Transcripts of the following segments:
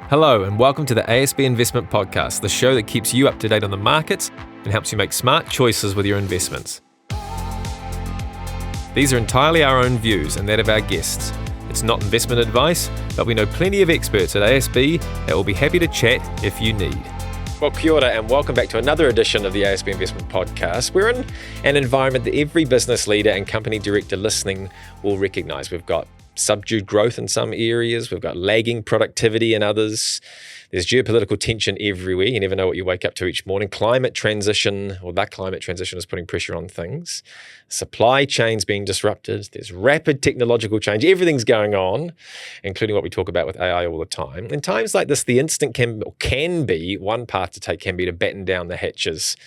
Hello and welcome to the ASB Investment Podcast, the show that keeps you up to date on the markets and helps you make smart choices with your investments. These are entirely our own views and that of our guests. It's not investment advice, but we know plenty of experts at ASB that will be happy to chat if you need. Well, kia ora and welcome back to another edition of the ASB Investment Podcast. We're in an environment that every business leader and company director listening will recognise. We've got subdued growth in some areas. We've got lagging productivity in others. There's geopolitical tension everywhere. You never know what you wake up to each morning. Climate transition, or that climate transition is putting pressure on things. Supply chains being disrupted. There's rapid technological change. Everything's going on, including what we talk about with AI all the time. In times like this, the instinct can be, one path to take can be to batten down the hatches.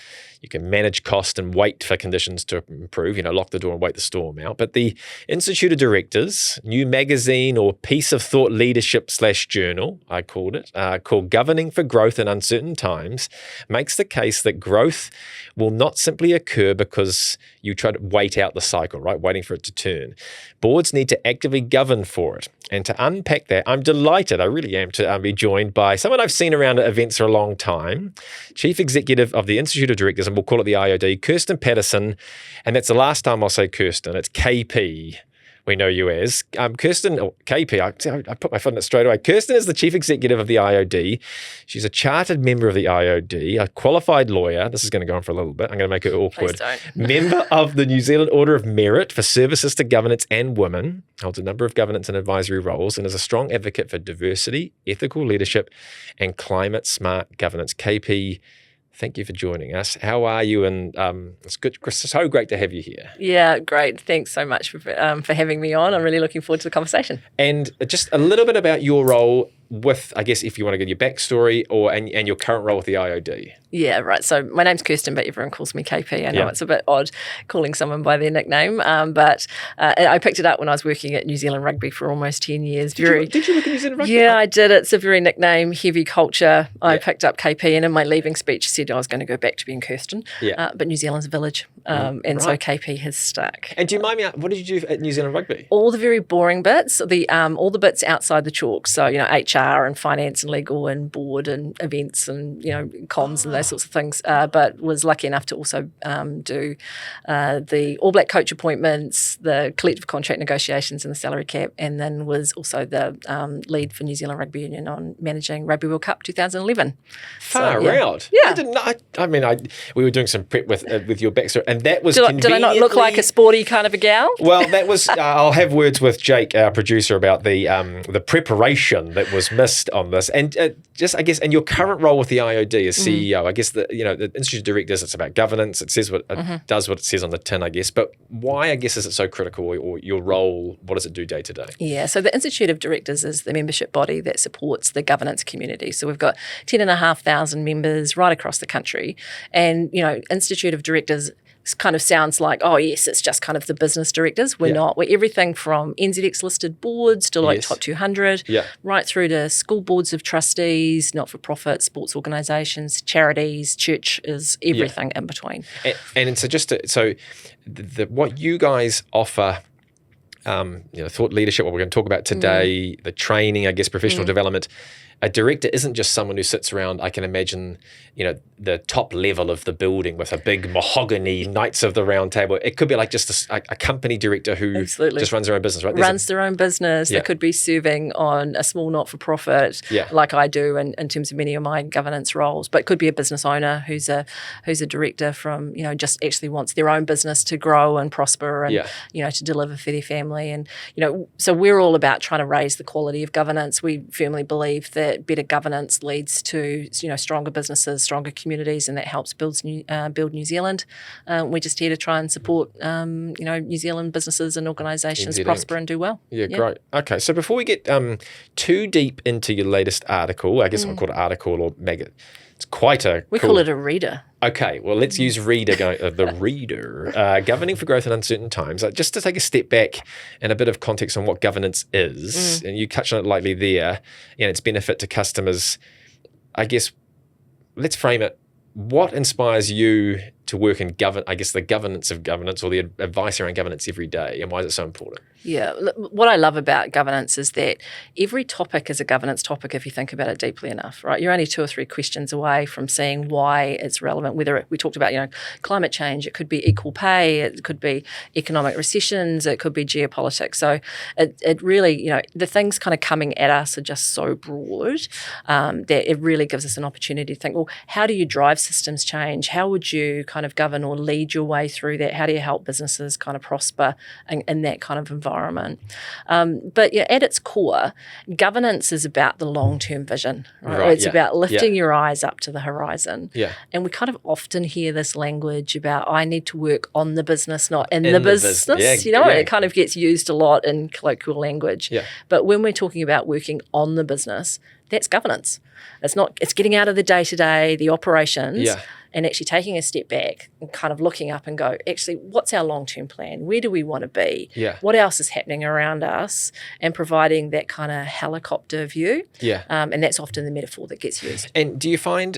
You can manage cost and wait for conditions to improve, lock the door and wait the storm out. But the Institute of Directors, new magazine or piece of thought leadership / journal, I called it, called Governing for Growth in Uncertain Times, makes the case that growth will not simply occur because you try to wait out the cycle, right? Waiting for it to turn. Boards need to actively govern for it. And to unpack that, I'm delighted, I really am, to be joined by someone I've seen around at events for a long time, Chief Executive of the Institute of Directors, and we'll call it the IOD, Kirsten Patterson. And that's the last time I'll say Kirsten. It's KP. We know you as. Kirsten, or KP, I put my foot in it straight away. Kirsten is the Chief Executive of the IOD. She's a chartered member of the IOD, a qualified lawyer. This is going to go on for a little bit. I'm going to make it awkward. Please don't. Member of the New Zealand Order of Merit for Services to Governance and Women, holds a number of governance and advisory roles, and is a strong advocate for diversity, ethical leadership, and climate-smart governance. KP, thank you for joining us. How are you? And it's good. So great to have you here. Yeah, great. Thanks so much for having me on. I'm really looking forward to the conversation. And just a little bit about your role with, I guess, if you want to give your backstory and your current role with the IOD. Yeah, right. So my name's Kirsten, but everyone calls me KP. I know It's a bit odd calling someone by their nickname, but I picked it up when I was working at New Zealand Rugby for almost 10 years. Did you work at New Zealand Rugby? Yeah, I did. It's a very nickname-heavy culture. I picked up KP, and in my leaving speech said I was going to go back to being Kirsten, but New Zealand's a village, so KP has stuck. And do you mind me, what did you do at New Zealand Rugby? All the very boring bits, all the bits outside the chalk. So, HR and finance and legal and board and events and, comms and those sorts of things, but was lucky enough to also do the All Black coach appointments, the collective contract negotiations and the salary cap, and then was also the lead for New Zealand Rugby Union on managing Rugby World Cup 2011. Far out. Yeah. I didn't know. We were doing some prep with your backstory, and that was Did I not look like a sporty kind of a gal? Well, that was, I'll have words with Jake, our producer, about the preparation that was missed on this. And just, I guess, and your current role with the IOD as CEO, I guess, the Institute of Directors, it's about governance. It says it does what it says on the tin, I guess. But why, I guess, is it so critical, or your role, what does it do day to day? Yeah, so the Institute of Directors is the membership body that supports the governance community. So we've got 10,500 members right across the country. And, Institute of Directors kind of sounds like, oh yes, it's just kind of the business directors. We're not. We're everything from NZX listed boards to top 200, right through to school boards of trustees, not-for-profit, sports organisations, charities, churches, everything in between. And so what you guys offer, thought leadership, what we're going to talk about today, the training, I guess, professional development. A director isn't just someone who sits around, I can imagine, the top level of the building with a big mahogany Knights of the Round Table. It could be like just a company director who just runs their own business, right? Runs their own business. They could be serving on a small not-for-profit, like I do in terms of many of my governance roles. But it could be a business owner who's a director from, just actually wants their own business to grow and prosper and, to deliver for their family. And, so we're all about trying to raise the quality of governance. We firmly believe that better governance leads to stronger businesses, stronger communities, and that helps build New Zealand. We're just here to try and support New Zealand businesses and organisations prosper and do well. Yeah, great. Okay, so before we get too deep into your latest article, I guess I'll call it article or magazine. It's quite a We call it a reader. Okay, well, let's use reader, the reader, Governing for Growth in Uncertain Times. Just to take a step back and a bit of context on what governance is, and you touched on it lightly there, and its benefit to customers. I guess, let's frame it. What inspires you to work in the governance of governance or the advice around governance every day, and why is it so important? Yeah. What I love about governance is that every topic is a governance topic if you think about it deeply enough, right? You're only 2 or 3 questions away from seeing why it's relevant, whether we talked about, climate change, it could be equal pay, it could be economic recessions, it could be geopolitics. So it really, the things kind of coming at us are just so broad that it really gives us an opportunity to think, well, how do you drive systems change? How would you kind of govern or lead your way through that? How do you help businesses kind of prosper in that kind of environment? But at its core, governance is about the long-term vision. Right? It's about lifting your eyes up to the horizon. Yeah. And we kind of often hear this language about, I need to work on the business, not in the business. It kind of gets used a lot in colloquial language. Yeah. But when we're talking about working on the business, that's governance. It's getting out of the day-to-day, the operations, and actually taking a step back and kind of looking up and go, actually, what's our long-term plan? Where do we want to be? Yeah. What else is happening around us? And providing that kind of helicopter view. Yeah. And that's often the metaphor that gets used. And do you find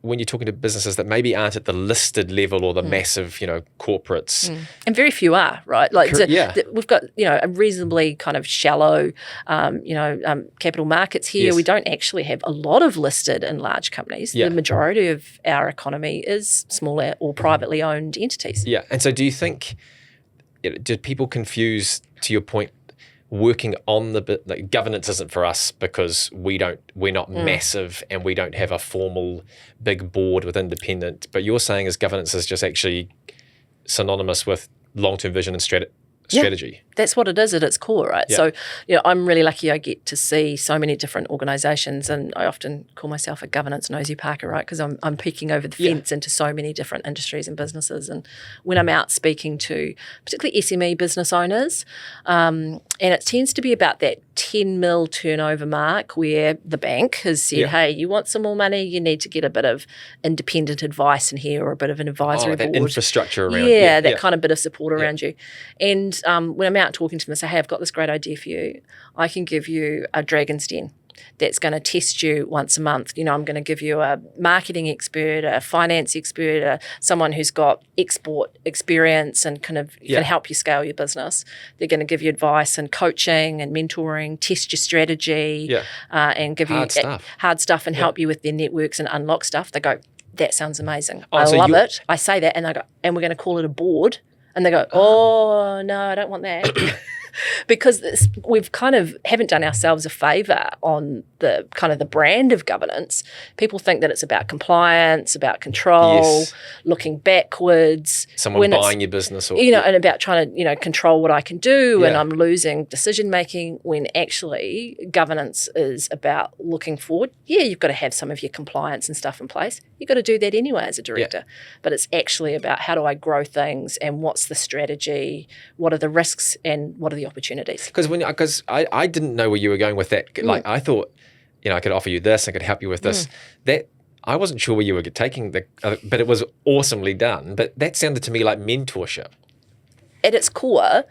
when you're talking to businesses that maybe aren't at the listed level or the massive, corporates. And very few are, right? Like we've got, a reasonably kind of shallow, capital markets here. Yes. We don't actually have a lot of listed and large companies. Yeah. The majority of our economy is smaller or privately owned entities. Yeah. And so do you think, did people confuse, to your point, working on the governance isn't for us because we're not massive and we don't have a formal big board with independent, but you're saying is governance is just actually synonymous with long-term vision and strategy. Yeah, that's what it is at its core, right? Yeah. So, I'm really lucky I get to see so many different organisations, and I often call myself a governance nosy Parker, right? Because I'm peeking over the fence into so many different industries and businesses. And when I'm out speaking to particularly SME business owners, and it tends to be about that 10 mil turnover mark where the bank has said, hey, you want some more money, you need to get a bit of independent advice in here or a bit of an advisory board. Infrastructure around. That kind of bit of support around you. And when I'm out talking to them, I say, hey, I've got this great idea for you. I can give you a Dragon's Den that's going to test you once a month. I'm going to give you a marketing expert, a finance expert, someone who's got export experience and can help you scale your business. They're going to give you advice and coaching and mentoring, test your strategy, and give you hard stuff and help you with their networks and unlock stuff. They go, that sounds amazing. I love it. I say that and I go, and we're going to call it a board. And they go, oh, no, I don't want that. Because we've kind of haven't done ourselves a favour on the kind of the brand of governance. People think that it's about compliance, about control, looking backwards. Someone buying your business. Or, and about trying to, control what I can do and I'm losing decision-making when actually governance is about looking forward. Yeah, you've got to have some of your compliance and stuff in place. You've got to do that anyway as a director. Yeah. But it's actually about how do I grow things and what's the strategy, what are the risks and what are the opportunities. Because I didn't know where you were going with that. Like I thought, I could offer you this, I could help you with this. That I wasn't sure where you were taking but it was awesomely done. But that sounded to me like mentorship. At its core,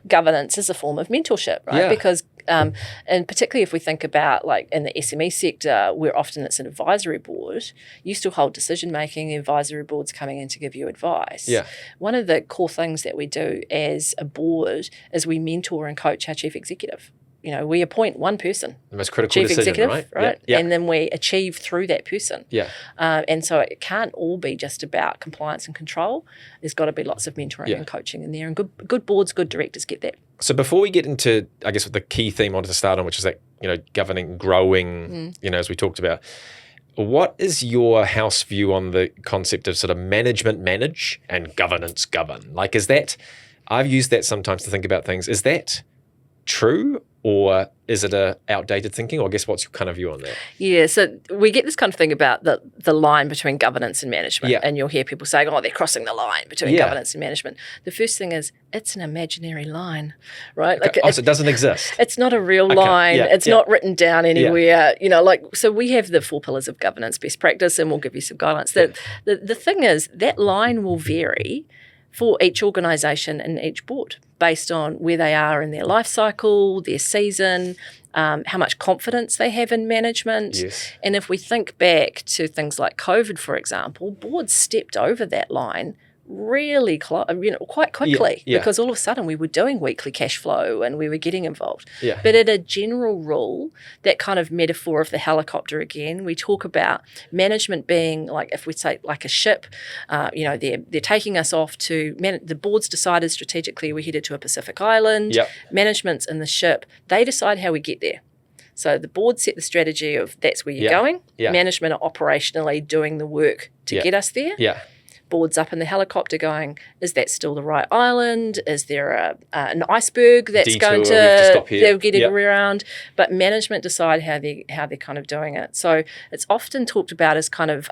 governance is a form of mentorship, right? Yeah. Because and particularly if we think about like in the SME sector, where often it's an advisory board, you still hold decision making. The advisory board's coming in to give you advice. Yeah. One of the core things that we do as a board is we mentor and coach our chief executive. We appoint one person, the most critical chief decision, executive, right? Yeah. And then we achieve through that person. Yeah. And so it can't all be just about compliance and control. There's got to be lots of mentoring and coaching in there, and good boards, good directors get that. So before we get into, I guess, the key theme I wanted to start on, which is that governing, growing, as we talked about. What is your house view on the concept of sort of management manage and governance govern? Like, is that? I've used that sometimes to think about things. Is that true? Or is it a outdated thinking? Or I guess what's your kind of view on that? Yeah, so we get this kind of thing about the line between governance and management. Yeah. And you'll hear people saying, they're crossing the line between governance and management. The first thing is, it's an imaginary line, right? Like so it doesn't exist. It's not a real line. Yeah. It's not written down anywhere. Yeah. So we have the 4 pillars of governance, best practice, and we'll give you some guidelines. The thing is, that line will vary for each organisation and each board based on where they are in their life cycle, their season, how much confidence they have in management. Yes. And if we think back to things like COVID, for example, boards stepped over that line really quite quickly because all of a sudden we were doing weekly cash flow and we were getting involved. Yeah. But at a general rule, that kind of metaphor of the helicopter again, we talk about management being like, if we say like a ship, they're taking us off to, the board's decided strategically we're headed to a Pacific island. Yep. Management's in the ship. They decide how we get there. So the board set the strategy of that's where you're going. Yeah. Management are operationally doing the work to get us there. Yeah. Board's up in the helicopter going, is that still the right island? Is there an iceberg that's Detour, going they're getting around? But management decide how they're kind of doing it. So it's often talked about as kind of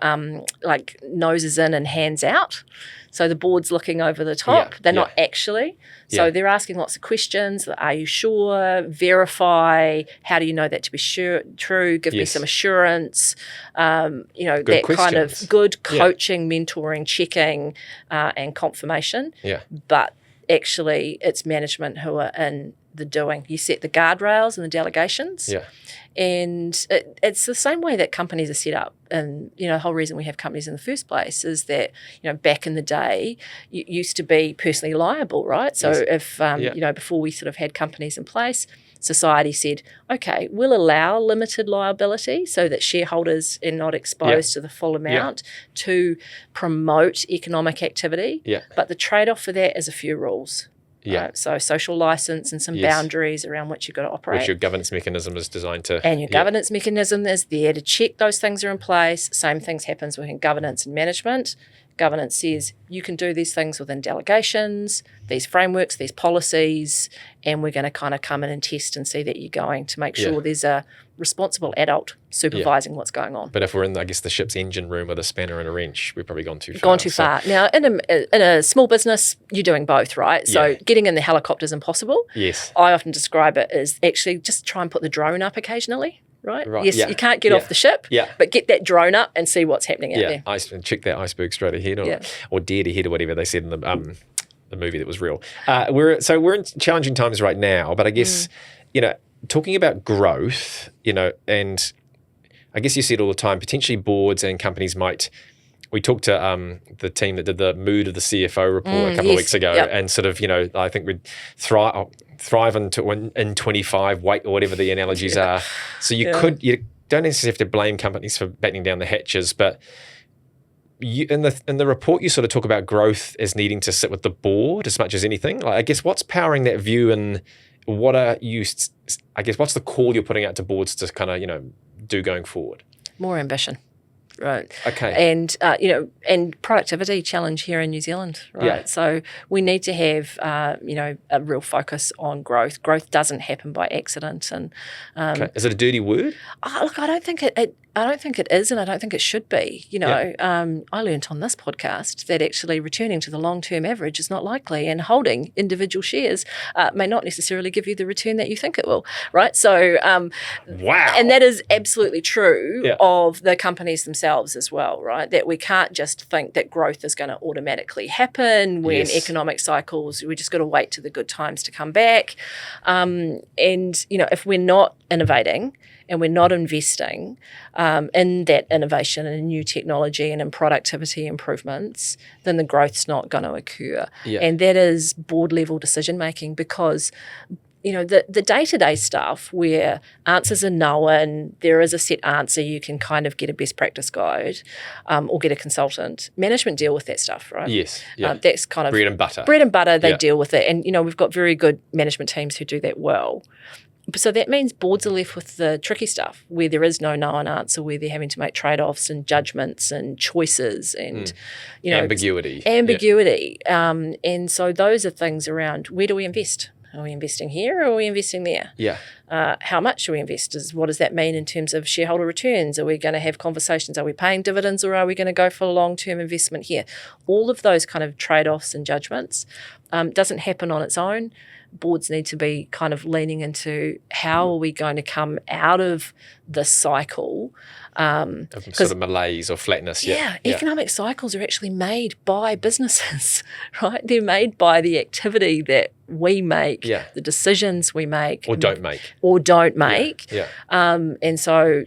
like noses in and hands out. So the board's looking over the top. They're not actually. So they're asking lots of questions. Are you sure? Verify. How do you know that to be true? Give me some assurance. Good that questions. Kind of good coaching, mentoring, checking, and confirmation. Yeah. But actually, it's management who are in the doing. You set the guardrails and the delegations. Yeah. And it's the same way that companies are set up. And, the whole reason we have companies in the first place is that, back in the day, you used to be personally liable, right? So if, before we sort of had companies in place, society said, okay, we'll allow limited liability so that shareholders are not exposed to the full amount to promote economic activity. Yeah. But the trade-off for that is a few rules. Yeah. So social license and some boundaries around which you've got to operate. Which your governance mechanism is designed to... And your governance mechanism is there to check those things are in place. Same things happens within governance and management. Governance says you can do these things within delegations, these frameworks, these policies, and we're going to kind of come in and test and see that you're going to make sure there's a responsible adult supervising what's going on. But if we're in, the ship's engine room with a spanner and a wrench, we've probably gone too far. Gone too far. Now, in a small business, you're doing both, right? So getting in the helicopter is impossible. Yes. I often describe it as actually just try and put the drone up occasionally. Right. Yes, you can't get off the ship, but get that drone up and see what's happening out there. Check that iceberg straight ahead or dead ahead or whatever they said in the movie that was real. We're in challenging times right now, but I guess, talking about growth, and I guess you see it all the time, potentially boards and companies might... We talked to the team that did the mood of the CFO report a couple of weeks ago and sort of, I think we'd thrive in 25, wait, or whatever the analogies are. So you don't necessarily have to blame companies for battening down the hatches, but in the report you sort of talk about growth as needing to sit with the board as much as anything. Like, I guess what's powering that view, and what's the call you're putting out to boards to kind of, do going forward? More ambition. Right. Okay. And, and productivity challenge here in New Zealand, right? Yeah. So we need to have, a real focus on growth. Growth doesn't happen by accident. And Is it a dirty word? Look, I don't think it is, and I don't think it should be. I learnt on this podcast that actually returning to the long-term average is not likely, and holding individual shares may not necessarily give you the return that you think it will, right? So, wow. And that is absolutely true of the companies themselves as well, right? That we can't just think that growth is going to automatically happen when economic cycles, we just got to wait to the good times to come back. And, if we're not innovating, and we're not investing in that innovation and new technology and in productivity improvements, then the growth's not going to occur. Yeah. And that is board level decision making, because the day-to-day stuff where answers are known, there is a set answer, you can kind of get a best practice guide or get a consultant. Management deal with that stuff, right? Yes. Yeah. That's kind of bread and butter. Bread and butter, they deal with it. And, we've got very good management teams who do that well. So that means boards are left with the tricky stuff where there is no known answer, where they're having to make trade-offs and judgments and choices and, ambiguity. And so those are things around, where do we invest? Are we investing here or are we investing there? Yeah. How much do we invest? What does that mean in terms of shareholder returns? Are we going to have conversations? Are we paying dividends, or are we going to go for long-term investment here? All of those kind of trade-offs and judgments doesn't happen on its own. Boards need to be kind of leaning into how are we going to come out of the cycle. Sort of malaise or flatness. Yeah, economic cycles are actually made by businesses, right? They're made by the activity that we make, the decisions we make. Or don't make. Yeah. And so,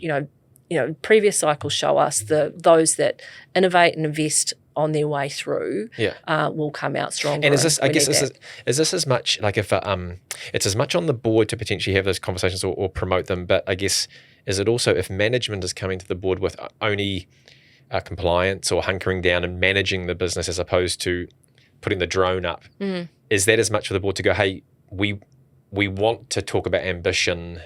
previous cycles show us those that innovate and invest on their way through will come out stronger. And is this, I guess, is this as much like if it's as much on the board to potentially have those conversations or promote them, but I guess is it also if management is coming to the board with only compliance or hunkering down and managing the business as opposed to putting the drone up, is that as much for the board to go, hey, we want to talk about ambition,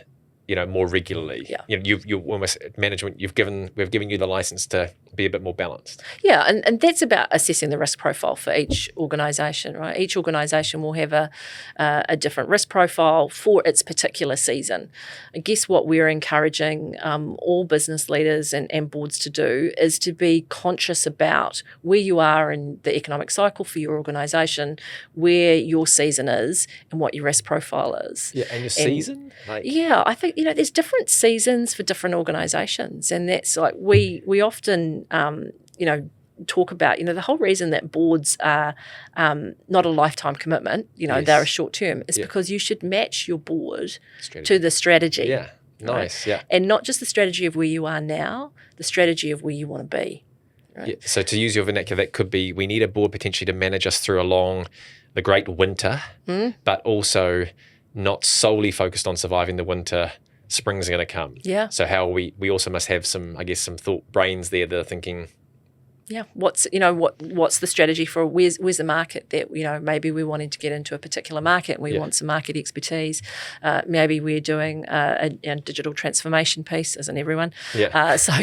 more regularly. Yeah. You almost management. We've given you the license to be a bit more balanced. Yeah, and that's about assessing the risk profile for each organisation, right? Each organisation will have a different risk profile for its particular season. I guess what we're encouraging all business leaders and boards to do is to be conscious about where you are in the economic cycle for your organisation, where your season is, and what your risk profile is. Yeah, and your season? Yeah, I think there's different seasons for different organisations, and that's like we often talk about the whole reason that boards are not a lifetime commitment. They're a short term is because you should match your board to the strategy. Yeah, nice. Right? Yeah, and not just the strategy of where you are now, the strategy of where you want to be. Right? Yeah. So to use your vernacular, that could be we need a board potentially to manage us through along the great winter, but also not solely focused on surviving the winter. Spring's going to come. Yeah. So how we also must have some thought brains there that are thinking. Yeah, what's the strategy for where's the market that maybe we're wanting to get into a particular market and we want some market expertise. Maybe we're doing a digital transformation piece, isn't everyone? Yeah. So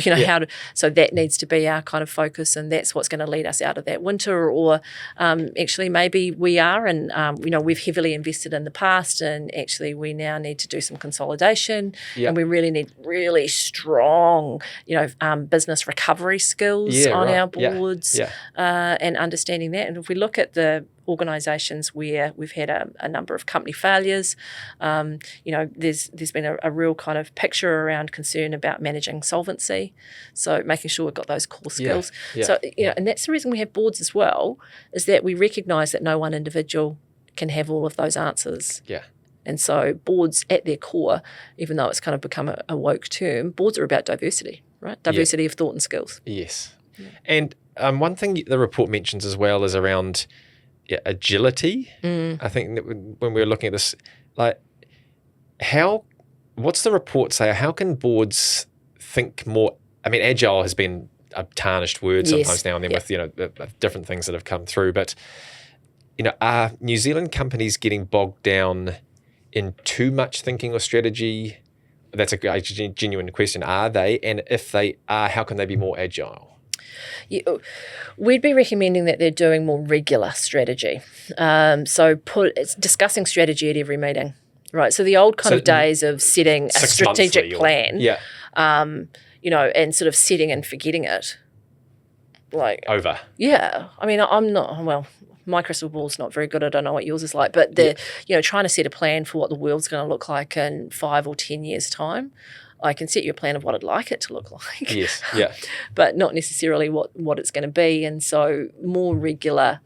that needs to be our kind of focus, and that's what's going to lead us out of that winter. Or actually, maybe we are, and we've heavily invested in the past, and actually we now need to do some consolidation, and we really need really strong business recovery skills on our boards and understanding that. And if we look at the organisations where we've had a number of company failures, there's been a real kind of picture around concern about managing solvency, so making sure we've got those core skills. So and that's the reason we have boards as well, is that we recognise that no one individual can have all of those answers. Yeah. And so boards at their core, even though it's kind of become a woke term, boards are about diversity, right? Diversity of thought and skills. Yes. And one thing the report mentions as well is around agility. I think that when we were looking at this, what's the report say? How can boards think more? I mean, agile has been a tarnished word sometimes now and then with the different things that have come through. But are New Zealand companies getting bogged down in too much thinking or strategy? That's a genuine question. Are they? And if they are, how can they be more agile? We'd be recommending that they're doing more regular strategy. It's discussing strategy at every meeting, right? So the old kind of days of setting a strategic plan, and sort of setting and forgetting it, over. Yeah, I mean, I'm not well. My crystal ball's not very good. I don't know what yours is like, but trying to set a plan for what the world's going to look like in 5 or 10 years' time. I can set you a plan of what I'd like it to look like. Yes, yeah. But not necessarily what it's going to be. And so more regular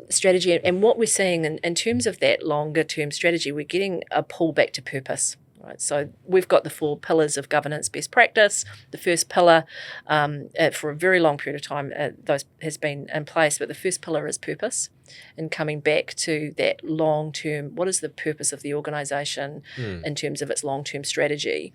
strategy. And what we're seeing in terms of that longer term strategy, we're getting a pull back to purpose. Right. So we've got the 4 pillars of governance best practice. The first pillar, for a very long period of time, those has been in place, but the first pillar is purpose, and coming back to that long-term, what is the purpose of the organisation in terms of its long-term strategy?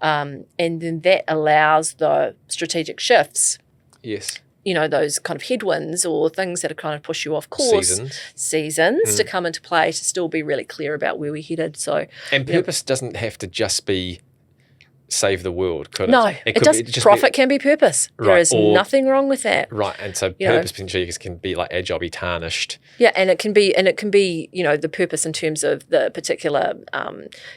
And then that allows the strategic shifts. Yes. Those kind of headwinds or things that are kind of push you off course, seasons to come into play to still be really clear about where we're headed. So, and purpose doesn't have to just be save the world, could it? No, it does. Profit can be purpose. Right, there is nothing wrong with that. Right, and so purpose potentially can be like agile, be tarnished. Yeah, and it can be the purpose in terms of the particular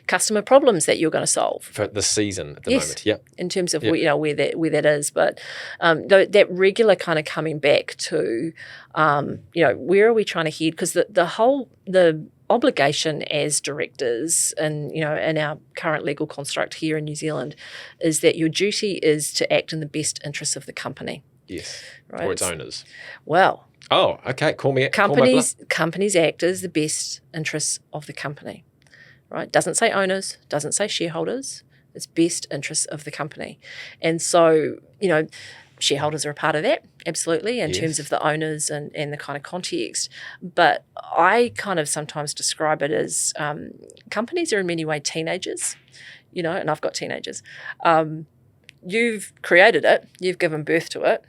customer problems that you're going to solve for the season at the moment. Yep. In terms of where that is, but that regular kind of coming back to where are we trying to head? Because the obligation as directors and in our current legal construct here in New Zealand is that your duty is to act in the best interests of the company. Yes. Right? Or its owners. Well. Oh, okay. Companies act as the best interests of the company. Right? Doesn't say owners, doesn't say shareholders. It's best interests of the company. And so, shareholders are a part of that, absolutely, in terms of the owners and the kind of context. But I kind of sometimes describe it as companies are in many ways teenagers, and I've got teenagers. You've created it, you've given birth to it,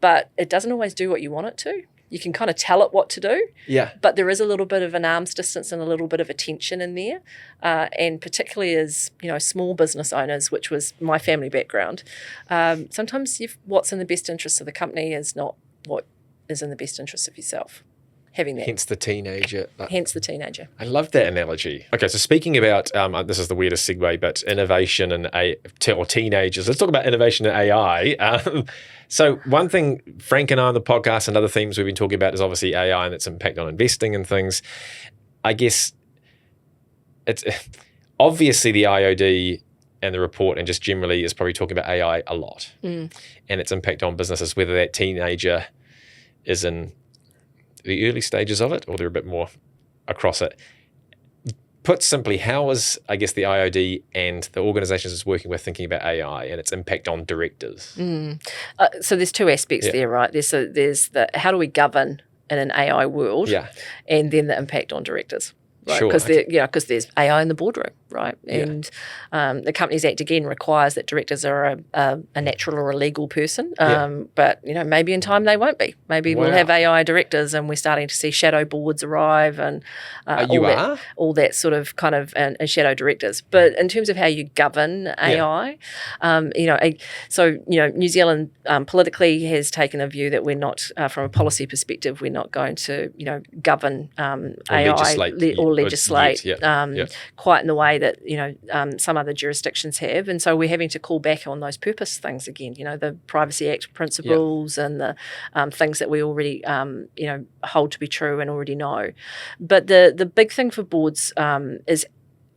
but it doesn't always do what you want it to. You can kind of tell it what to do, but there is a little bit of an arm's distance and a little bit of a tension in there. And particularly as, small business owners, which was my family background, sometimes what's in the best interest of the company is not what is in the best interest of yourself. Having that. Hence the teenager. I love that analogy. Okay, so speaking about, this is the weirdest segue, but innovation and or teenagers. Let's talk about innovation and AI. So one thing Frank and I on the podcast and other themes we've been talking about is obviously AI and its impact on investing and things. I guess it's obviously the IOD and the report and just generally is probably talking about AI a lot and its impact on businesses, whether that teenager is in the early stages of it or they're a bit more across it. Put simply, how is, I guess, the IOD and the organisations it's working with thinking about AI and its impact on directors? So there's two aspects there, right? There's the how do we govern in an AI world, and then the impact on directors. Right, because there's AI in the boardroom, right? And the Companies Act again requires that directors are a natural or a legal person, but maybe in time they won't be. Maybe we'll have AI directors, and we're starting to see shadow boards arrive and all that sort of kind of and shadow directors. But in terms of how you govern AI, New Zealand politically has taken a view that we're not, from a policy perspective, we're not going to govern AI legislate quite in the way that some other jurisdictions have, and so we're having to call back on those purpose things again. The Privacy Act principles and the things that we already hold to be true and already know. But the big thing for boards is,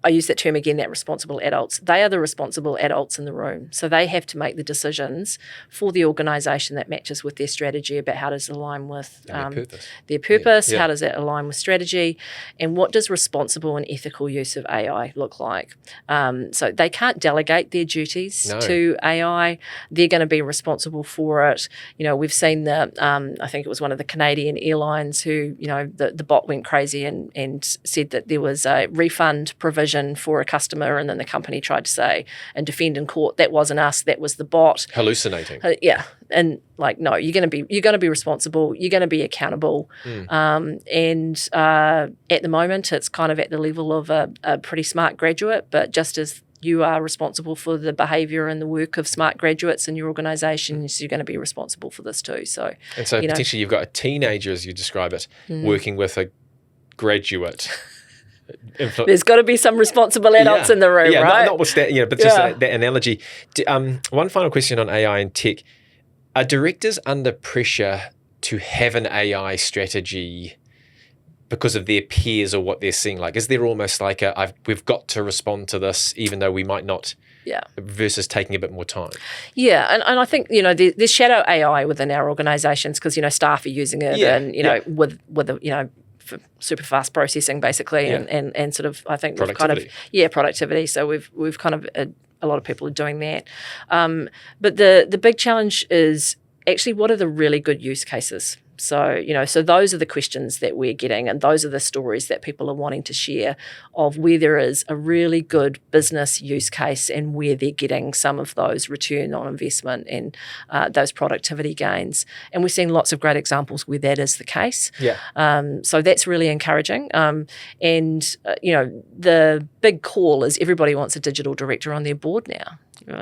I use that term again, that responsible adults. They are the responsible adults in the room. So they have to make the decisions for the organisation that matches with their strategy about how does it align with their purpose, how does that align with strategy, and what does responsible and ethical use of AI look like. So they can't delegate their duties to AI. They're going to be responsible for it. We've seen I think it was one of the Canadian airlines who, the bot went crazy and said that there was a refund provision for a customer, and then the company tried to say and defend in court that wasn't us, that was the bot hallucinating. And no, you're going to be responsible, you're going to be accountable. And at the moment it's kind of at the level of a pretty smart graduate, but just as you are responsible for the behaviour and the work of smart graduates in your organisation, so you're going to be responsible for this too. So potentially you've got a teenager, as you describe it, working with a graduate. There's got to be some responsible adults in the room, right? Notwithstanding, but just that analogy. One final question on AI and tech. Are directors under pressure to have an AI strategy because of their peers or what they're seeing? Like, is there almost like we've got to respond to this even though we might not, versus taking a bit more time? Yeah, and I think, there's shadow AI within our organisations because, staff are using it with for super fast processing basically and sort of, I think productivity. Productivity. So we've kind of a lot of people are doing that. But the big challenge is actually what are the really good use cases? So, so those are the questions that we're getting, and those are the stories that people are wanting to share of where there is a really good business use case and where they're getting some of those return on investment and those productivity gains. And we're seeing lots of great examples where that is the case. So that's really encouraging. The big call is everybody wants a digital director on their board now.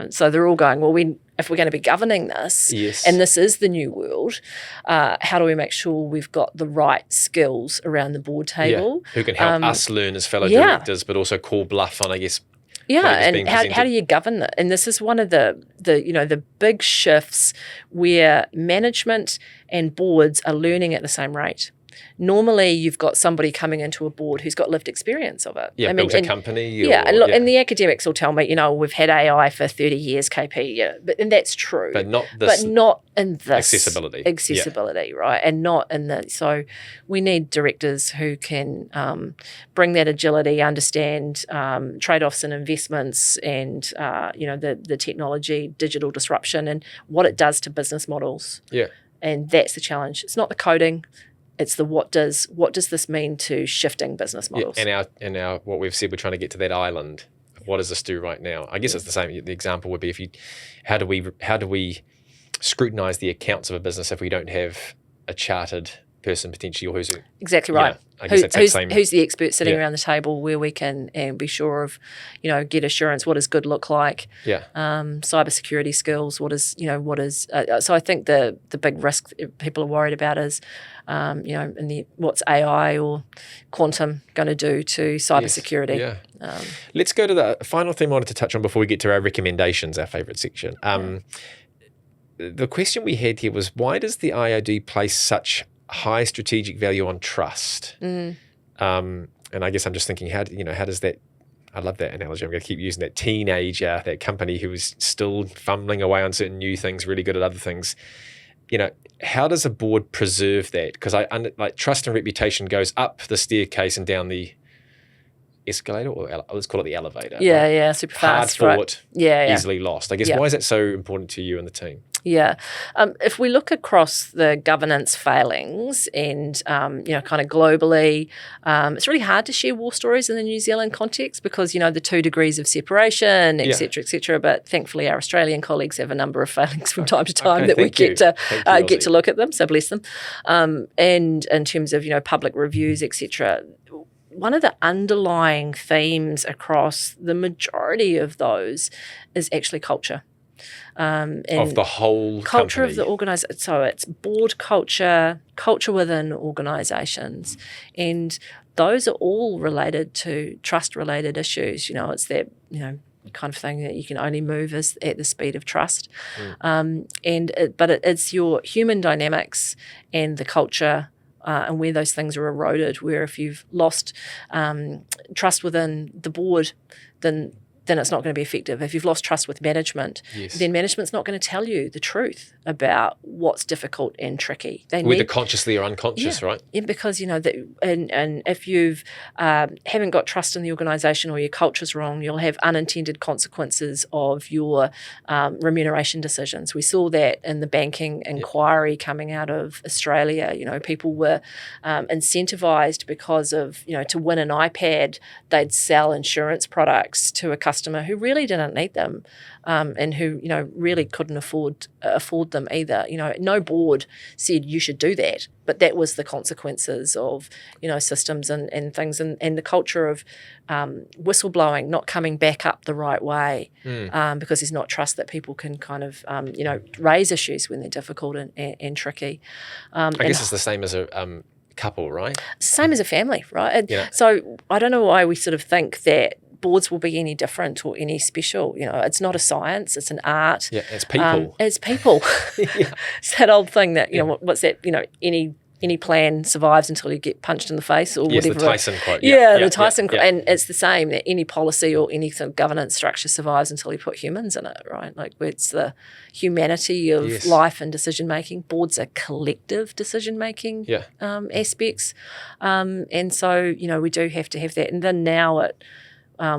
So they're all going, well, if we're going to be governing this, and this is the new world, how do we make sure we've got the right skills around the board table? Who can help us learn as fellow directors, but also call bluff on, I guess, and how do you govern that? And this is one of the big shifts where management and boards are learning at the same rate. normally you've got somebody coming into a board who's got lived experience of it. Yeah, built a company. Yeah, and look, and the academics will tell me, we've had AI for 30 years, KP, and that's true. But not this. But not in this. Accessibility, right? And not in the, so we need directors who can bring that agility, understand trade-offs and investments and, the technology, digital disruption and what it does to business models. Yeah. And that's the challenge. It's not the coding. It's the what does this mean to shifting business models? Yeah, and our what we've said, we're trying to get to that island. What does this do right now? I guess it's the same. The example would be how do we scrutinise the accounts of a business if we don't have a chartered person potentially, or who's exactly right. I guess that's the same. Who's the expert sitting around the table where we can be sure of, get assurance. What does good look like? Yeah. Cybersecurity skills. What is. So I think the big risk people are worried about is, what's AI or quantum going to do to cybersecurity? Yes. Yeah. Let's go to the final thing I wanted to touch on before we get to our recommendations, our favourite section. The question we had here was, why does the IOD place such high strategic value on trust? And I guess I'm just thinking, how does that, I love that analogy, I'm going to keep using that teenager, that company who is still fumbling away on certain new things, really good at other things. How does a board preserve that? Because trust and reputation goes up the staircase and down the escalator, or let's call it the elevator. Yeah, right? Yeah, super fast. Hard fought, right? Easily lost. I guess, why is that so important to you and the team? Yeah. If we look across the governance failings and, kind of globally, it's really hard to share war stories in the New Zealand context because, the 2 degrees of separation, et cetera, but thankfully our Australian colleagues have a number of failings from time to time that we get to look at them, so bless them. And in terms of, public reviews, et cetera, one of the underlying themes across the majority of those is actually culture. Of the whole culture company. Of the organisation. So it's board culture within organisations, and those are all related to trust-related issues. It's that kind of thing that you can only move at the speed of trust, but it's your human dynamics and the culture. And where those things are eroded, where if you've lost trust within the board, then it's not going to be effective. If you've lost trust with management, then management's not going to tell you the truth about what's difficult and tricky. Whether consciously or unconscious, right? Yeah, because, and if you've haven't got trust in the organisation or your culture's wrong, you'll have unintended consequences of your remuneration decisions. We saw that in the banking inquiry coming out of Australia. People were incentivised because of, to win an iPad, they'd sell insurance products to a customer who really didn't need them, and who really couldn't afford them either. No board said you should do that, but that was the consequences of systems and things and the culture of whistleblowing, not coming back up the right way, because there's not trust that people can kind of raise issues when they're difficult and tricky. I guess it's the same as a couple, right? Same as a family, right? So I don't know why we sort of think that boards will be any different or any special. It's not a science, it's an art. Yeah, it's people. It's people. It's that old thing that, what's that, any plan survives until you get punched in the face or whatever. The Tyson quote. The Tyson quote. And it's the same, that any policy or any sort of governance structure survives until you put humans in it, right? Like it's the humanity of life and decision-making. Boards are collective decision-making aspects. And so, we do have to have that. And then now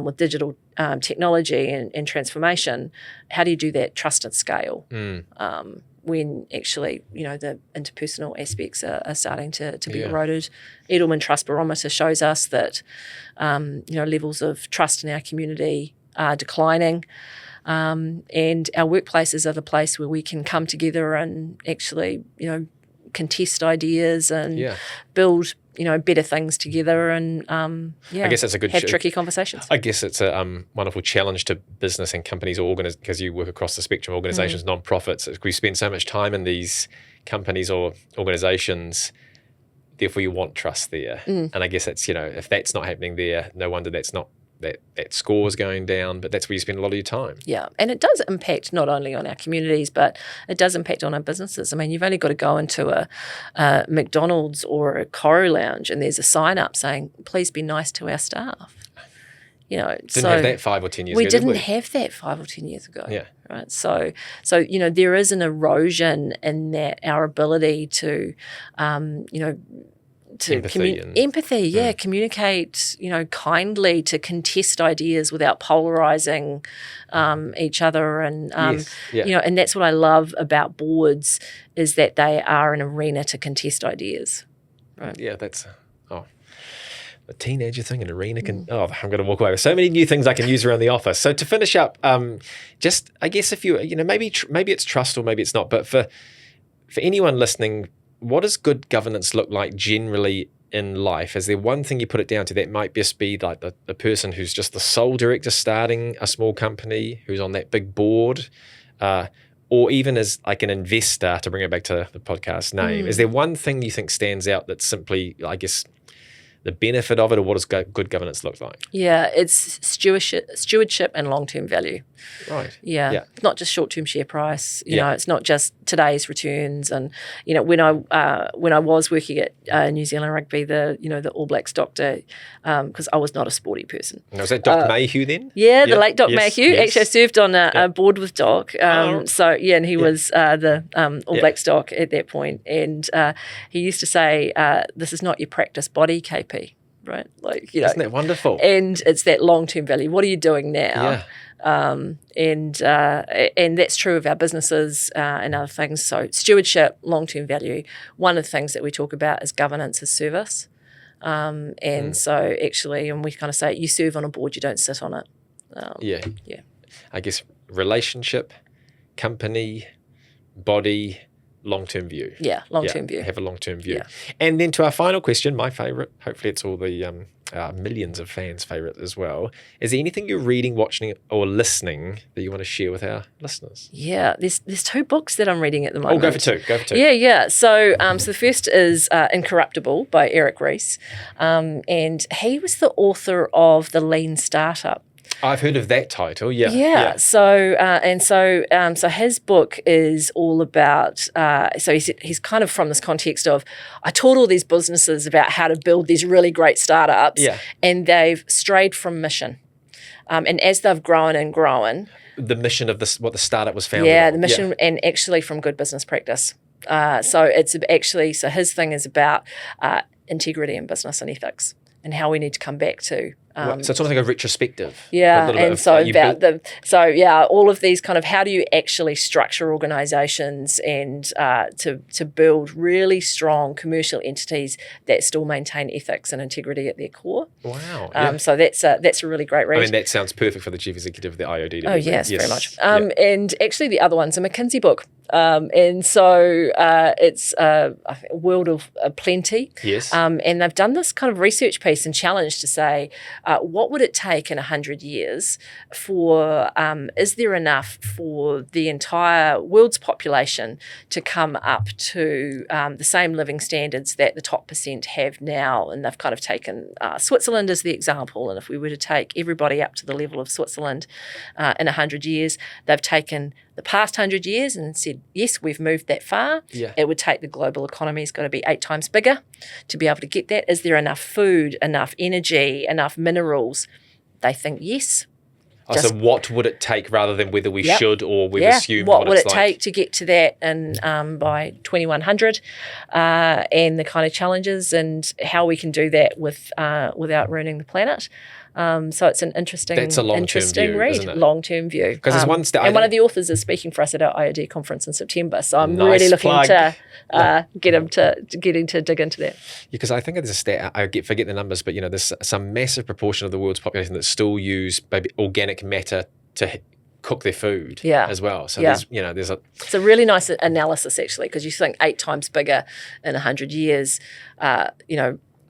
with digital technology and transformation, how do you do that trust at scale? When actually, the interpersonal aspects are starting to be eroded. Edelman Trust Barometer shows us that, levels of trust in our community are declining. And our workplaces are the place where we can come together and actually, contest ideas and build better things together and I guess that's a good have tricky conversations. I guess it's a wonderful challenge to business and companies or because you work across the spectrum, organisations, non-profits. We spend so much time in these companies or organisations, therefore you want trust there. And I guess that's, if that's not happening there, no wonder that's not that score's going down, but that's where you spend a lot of your time. Yeah, and it does impact not only on our communities, but it does impact on our businesses. I mean, you've only got to go into a McDonald's or a Coro Lounge and there's a sign up saying, please be nice to our staff. Didn't have that 5 or 10 years ago. We didn't have that 5 or 10 years ago. Yeah. Right. So there is an erosion in that our ability to empathy, communicate, kindly, to contest ideas without polarizing each other, and and that's what I love about boards, is that they are an arena to contest ideas. Right. Yeah, that's a teenager thing, an arena I'm going to walk away with so many new things I can use around the office. So to finish up, just I guess if you maybe it's trust or maybe it's not, but for anyone listening, what does good governance look like generally in life? Is there one thing you put it down to that might just be like the person who's just the sole director starting a small company, who's on that big board, or even as like an investor, to bring it back to the podcast name? Is there one thing you think stands out that's simply, I guess, the benefit of it, or what does good governance look like? Yeah, it's stewardship and long-term value. Right. Yeah. Not just short-term share price. It's not just today's returns. And when I was working at New Zealand Rugby, the All Blacks doctor, because I was not a sporty person. Now, was that Doc Mayhew then? Yeah, the late Doc Mayhew. Yes. Actually, I served on a board with Doc. And he was the All Blacks doc at that point. And he used to say, "This is not your practice body, KP." Right, isn't that wonderful? And it's that long-term value. What are you doing now? And that's true of our businesses and other things. So stewardship, long-term value. One of the things that we talk about is governance as service. So actually, and we kind of say, you serve on a board, you don't sit on it. I guess relationship, company, body, long-term view. Yeah, long-term view. Have a long-term view. Yeah. And then to our final question, my favourite, hopefully it's all the millions of fans' favourite as well. Is there anything you're reading, watching, or listening that you want to share with our listeners? Yeah, there's 2 books that I'm reading at the moment. Go for two. Yeah. So the first is Incorruptible by Eric Ries. And he was the author of The Lean Startup. I've heard of that title, yeah. So his book is all about. So he's kind of from this context of, I taught all these businesses about how to build these really great startups, and they've strayed from mission. And as they've grown, the mission of what the startup was founded. Yeah, the mission, and actually from good business practice. So his thing is about integrity in business and ethics, and how we need to come back to. So it's almost like a retrospective. Yeah, all of these kind of, how do you actually structure organisations and to build really strong commercial entities that still maintain ethics and integrity at their core. Wow. So that's a really great read. I mean, that sounds perfect for the chief executive of the IOD. Oh yes, very much. And actually the other one's a McKinsey book. It's a World of Plenty. Yes. And they've done this kind of research piece and challenge to say, what would it take in 100 years for, is there enough for the entire world's population to come up to the same living standards that the top % have now? And they've kind of taken Switzerland as the example. And if we were to take everybody up to the level of Switzerland in 100 years, they've taken the past 100 years and said, yes, we've moved that far. Yeah. It would take, the global economy has got to be 8 times bigger to be able to get that. Is there enough food, enough energy, enough minerals? They think yes. So what would it take, rather than whether we should or we've assumed what would it's it take to get to that by 2100, and the kind of challenges and how we can do that without ruining the planet. So it's an interesting read. Isn't it? Long-term view. Because there's one and one of the authors is speaking for us at our IOD conference in September. So I'm really looking to get him to dig into that. Because I think there's a stat, I forget the numbers, but there's some massive proportion of the world's population that still use maybe organic matter to cook their food as well. So it's a really nice analysis actually, because you think 8 times bigger in 100 years,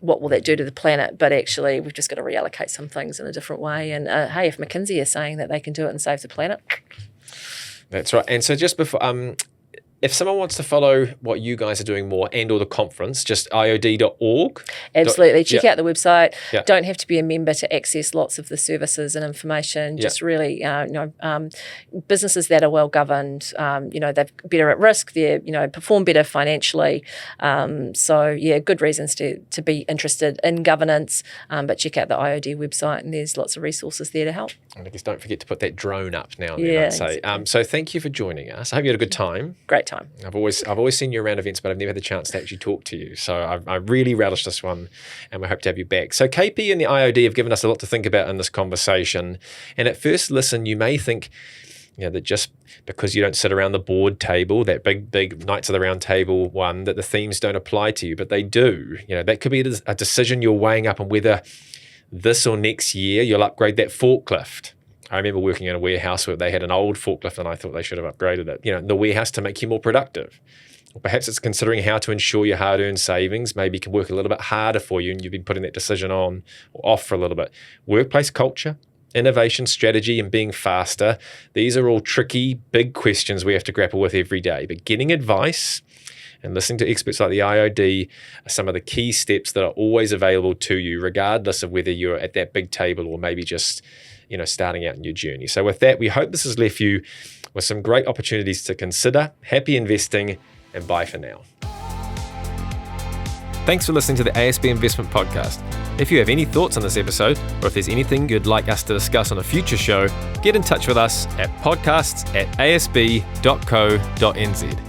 what will that do to the planet? But actually, we've just got to reallocate some things in a different way. And hey, if McKinsey is saying that they can do it and save the planet. That's right. And so just before, if someone wants to follow what you guys are doing more and or the conference, just iod.org? Absolutely. Check out the website. Don't have to be a member to access lots of the services and information. Just really, businesses that are well governed, they're better at risk, they perform better financially. Good reasons to be interested in governance. But check out the IOD website, and there's lots of resources there to help. And I guess don't forget to put that drone up now and then, I'd say. Exactly. So thank you for joining us. I hope you had a good time. Great time. I've always seen you around events, but I've never had the chance to actually talk to you. So I really relished this one, and we hope to have you back. So KP and the IOD have given us a lot to think about in this conversation. And at first listen, you may think, that just because you don't sit around the board table, that big Knights of the Round Table one, that the themes don't apply to you, but they do. That could be a decision you're weighing up on whether this or next year you'll upgrade that forklift. I remember working in a warehouse where they had an old forklift and I thought they should have upgraded it, the warehouse to make you more productive. Or perhaps it's considering how to ensure your hard-earned savings maybe can work a little bit harder for you and you've been putting that decision on or off for a little bit. Workplace culture, innovation, strategy, and being faster. These are all tricky, big questions we have to grapple with every day. But getting advice and listening to experts like the IOD are some of the key steps that are always available to you, regardless of whether you're at that big table or maybe just starting out in your journey. So with that, we hope this has left you with some great opportunities to consider. Happy investing, and bye for now. Thanks for listening to the ASB Investment Podcast. If you have any thoughts on this episode, or if there's anything you'd like us to discuss on a future show, get in touch with us at podcasts@asb.co.nz.